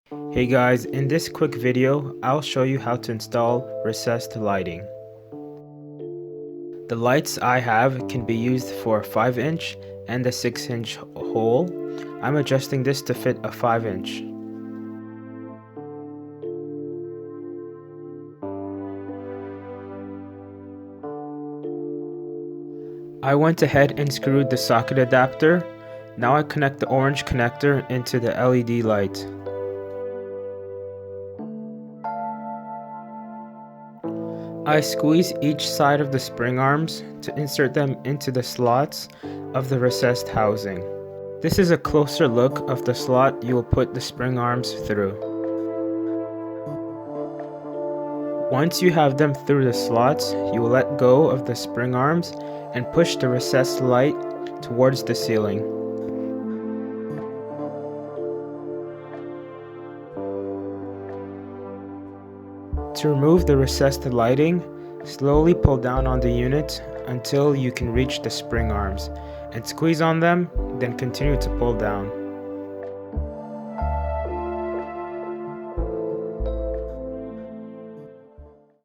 Hey guys, in this quick video, I'll show you how to install recessed lighting. The lights I have can be used for a 5-inch and a 6-inch hole. I'm adjusting this to fit a 5-inch. I went ahead and screwed the socket adapter. Now I connect the orange connector into the LED light. I squeeze each side of the spring arms to insert them into the slots of the recessed housing. This is a closer look of the slot you will put the spring arms through. Once you have them through the slots, you will let go of the spring arms and push the recessed light towards the ceiling. To remove the recessed lighting, slowly pull down on the unit until you can reach the spring arms and squeeze on them, then continue to pull down.